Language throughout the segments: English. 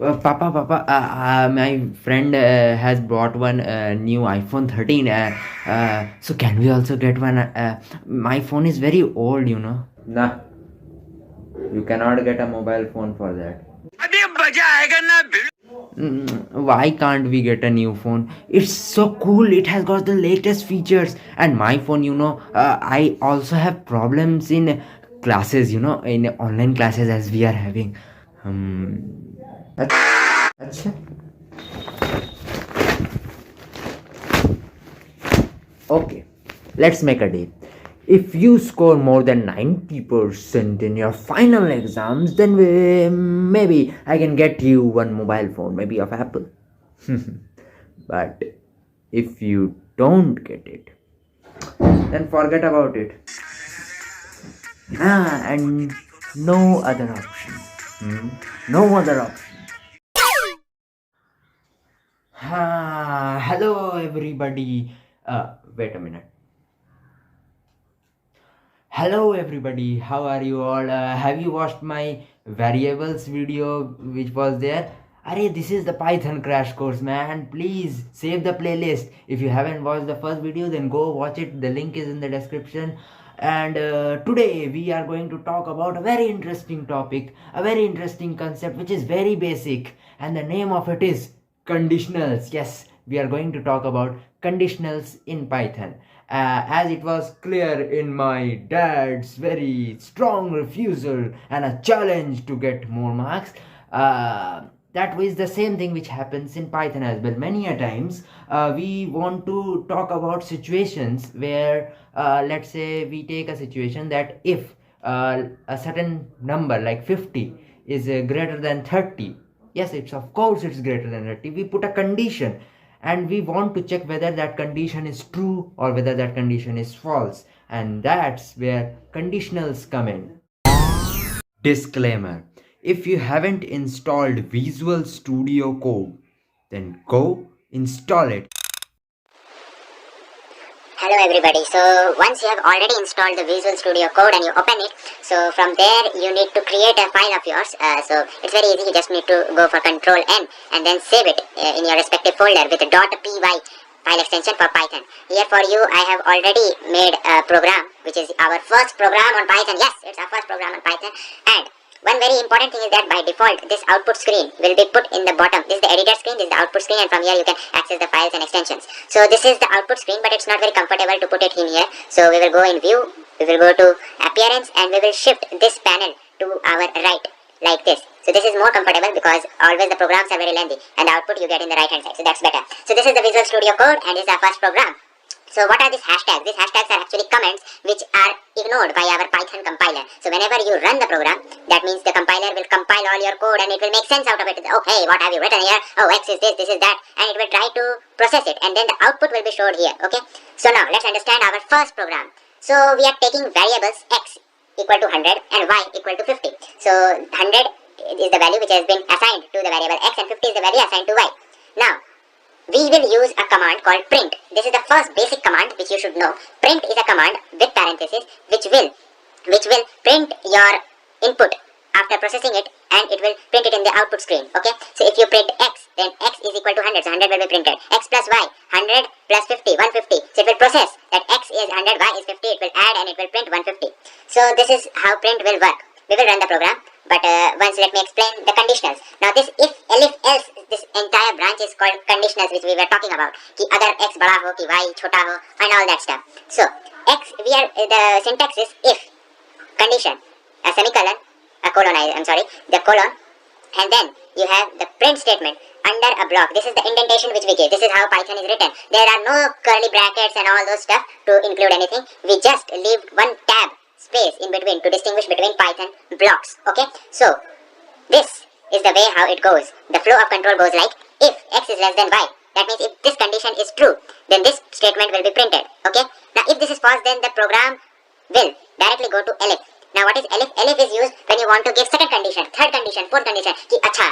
Papa, my friend has brought one new iPhone 13. So can we also get one? My phone is very old, you know. Nah, you cannot get a mobile phone for that. अभी मजा आएगा ना why can't we get a new phone? It's so cool. It has got the latest features. And my phone, I also have problems in classes, in online classes as we are having. अच्छा. Okay, let's make a deal. If you score more than 90% in your final exams, then maybe I can get you one mobile phone, maybe of Apple. But if you don't get it, then forget about it. And no other option. No other option. Hello, everybody. Wait a minute. Hello everybody, how are you all? Have you watched my variables video which was there? Arey, this is the Python crash course, man. Please save the playlist. If you haven't watched the first video, then go watch it. The link is in the description. And today we are going to talk about a very interesting topic, a very interesting concept which is very basic. And the name of it is conditionals. Yes, we are going to talk about conditionals in Python. As it was clear in my dad's very strong refusal and a challenge to get more marks, that was the same thing which happens in Python as well. Many a times we want to talk about situations where, let's say we take a situation that if a certain number like 50 is greater than 30, yes, it's of course it's greater than 30, we put a condition and we want to check whether that condition is true or whether that condition is false, and that's where conditionals come in. Disclaimer: if you haven't installed Visual Studio Code, then go install it. Hello everybody. So once you have already installed the Visual Studio Code and you open it, so from there you need to create a file of yours. So it's very easy. You just need to go for Control N and then save it in your respective folder with a .py file extension for Python. Here for you I have already made a program which is our first program on Python. Yes, it's our first program on Python. And one very important thing is that by default this output screen will be put in the bottom. This is the editor screen, this is the output screen, and from here you can access the files and extensions. So this is the output screen, but it's not very comfortable to put it in here. So we will go in view, we will go to appearance, and we will shift this panel to our right like this. So this is more comfortable because always the programs are very lengthy and the output you get in the right hand side. So that's better. So this is the Visual Studio Code and this is our first program. So what are these hashtags? These hashtags are actually comments which are ignored by our Python compiler. So whenever you run the program, that means the compiler will compile all your code and it will make sense out of it. Okay, what have you written here? Oh, X is this is that. And it will try to process it and then the output will be showed here. Okay. So now let's understand our first program. So we are taking variables X equal to 100 and Y equal to 50. So 100 is the value which has been assigned to the variable X and 50 is the value assigned to Y. Now, we will use a command called print. This is the first basic command which you should know. Print is a command with parenthesis which will print your input after processing it and it will print it in the output screen. Okay. So if you print X, then X is equal to 100. So 100 will be printed. X plus Y, 100 plus 50, 150. So it will process that X is 100, Y is 50. It will add and it will print 150. So this is how print will work. We will run the program. But once let me explain the conditionals. Now this if, elif, else, this entire branch is called conditionals which we were talking about. Ki agar X bada ho, ki Y chota ho and all that stuff. So X, the syntax is if, condition, a semicolon, a colon, the colon, and then you have the print statement under a block. This is the indentation which we give. This is how Python is written. There are no curly brackets and all those stuff to include anything. We just leave one tab space in between to distinguish between Python blocks. Okay, so this is the way how it goes. The flow of control goes like if X is less than Y, that means if this condition is true, then this statement will be printed. Okay, now if this is false, then the program will directly go to elif. Now what is elif? Elif is used when you want to give second condition, third condition, fourth condition कि अच्छा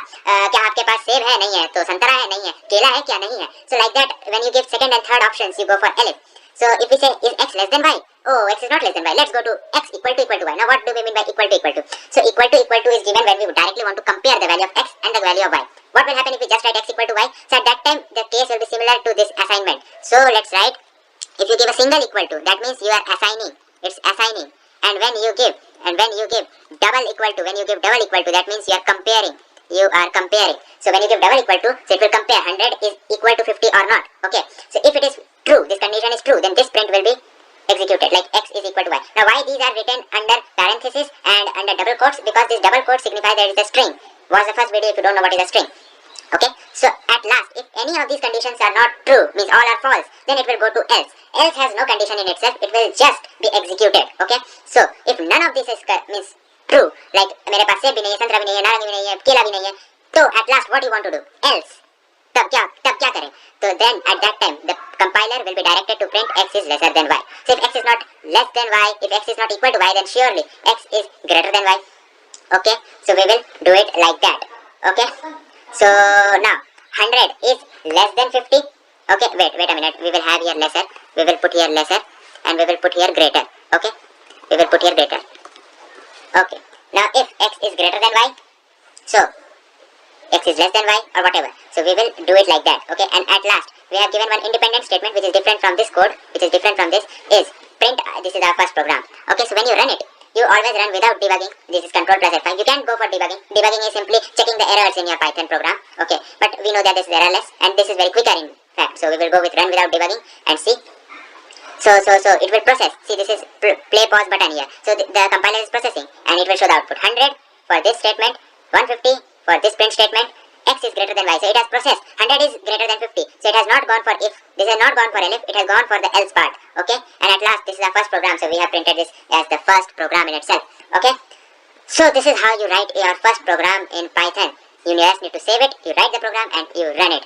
क्या आपके पास सेब है नहीं है तो संतरा है नहीं है केला है क्या नहीं है. So like that when you give second and third options you go for elif. So if we say is x less than y, oh, x is not less than y, let's go to x equal to y. Now what do we mean by equal to? So equal to is given when we directly want to compare the value of x and the value of y. What will happen if we just write x equal to y? So at that time the case will be similar to this assignment. So let's write, if you give a single equal to, that means you are assigning, it's assigning. And when you give double equal to, that means you are comparing. So when you give double equal to, so it will compare 100 is equal to 50 or not. Okay, so if it is true, this condition is true, then this print will be executed, like x is equal to y. Now why these are written under parenthesis and under double quotes? Because this double quotes signify there is a string. Watch the first video if you don't know what is a string. Okay, so at last, if any of these conditions are not true, means all are false, then it will go to else. Else has no condition in itself, it will just be executed. Okay, so if none of this is means true, like मेरे पास सेब भी नहीं है, संतरा भी नहीं है, नारंगी भी नहीं है, केला भी नहीं है, तो at last what you want to do? Else. तब क्या करें? So then at that time the compiler will be directed to print x is lesser than y. So if x is not less than y, if x is not equal to y, then surely x is greater than y. Okay, so we will do it like that. Okay, so now 100 is less than 50. Okay, wait a minute, we will have here lesser, we will put here lesser, and we will put here greater. Okay, we will put here greater. Okay, now if x is greater than y, so x is less than y or whatever, so we will do it like that. Okay, and at last we have given one independent statement which is different from this code, which is different from this, is print. This is our first program. Okay, so when you run it, you always run without debugging. This is control plus F5. You can go for debugging. Debugging is simply checking the errors in your Python program. Okay, but we know that this is errorless and this is very quicker in fact. So we will go with run without debugging and see. So it will process. See, this is play pause button here. So the compiler is processing and it will show the output. 100 for this statement, 150 for this print statement. X is greater than y, so it has processed. 100 is greater than 50, so it has not gone for if. This has not gone for elif, it has gone for the else part. Okay, and at last this is our first program, so we have printed this as the first program in itself. Okay, so this is how you write your first program in Python. You just need to save it, you write the program and you run it.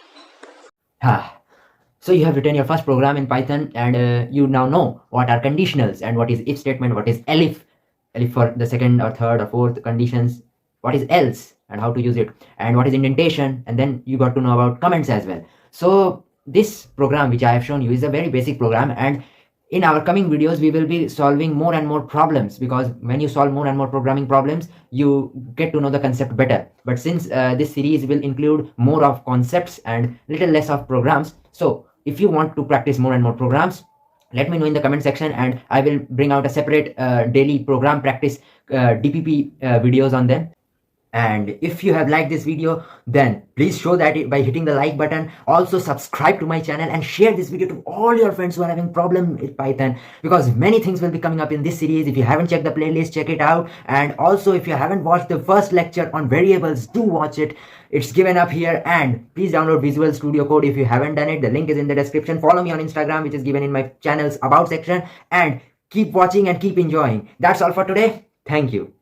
So you have written your first program in Python, and you now know what are conditionals and what is if statement, what is elif for the second or third or fourth conditions, what is else and how to use it, and what is indentation, and then you got to know about comments as well. So this program which I have shown you is a very basic program, and in our coming videos we will be solving more and more problems, because when you solve more and more programming problems you get to know the concept better. But since this series will include more of concepts and little less of programs, so if you want to practice more and more programs, let me know in the comment section and I will bring out a separate daily program practice DPP videos on them. And if you have liked this video, then please show that by hitting the like button. Also subscribe to my channel and share this video to all your friends who are having problem with Python, because many things will be coming up in this series. If you haven't checked the playlist, check it out. And also if you haven't watched the first lecture on variables, do watch it. It's given up here. And please download Visual Studio Code if you haven't done it. The link is in the description. Follow me on Instagram, which is given in my channel's about section. And keep watching and keep enjoying. That's all for today. Thank you.